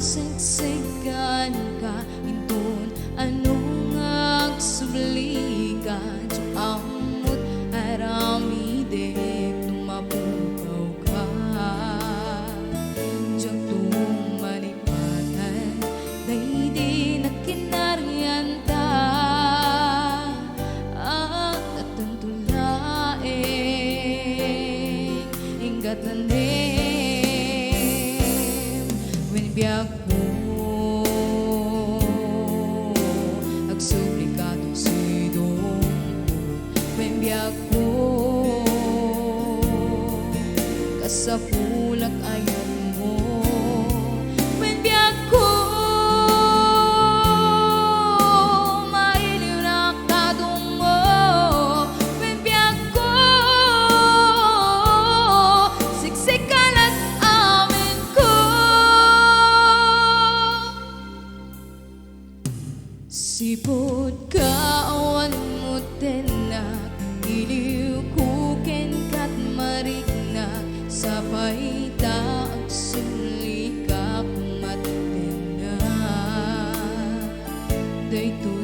siksikan ka inton anong agsublikan so amot arami dek tumapukaw ka jang tumalipatan day di na kinarian ta at atantulaing ingat na biyak mo agsuplikat sidong when biyak mo kasapulak ayan mo when biyak ko mailiw na kadong mo when biyak ko siksikan at amin ko sipod kaawan mo tenak iliw kuken kat mariknak sa paita agsulikak mattenak dayto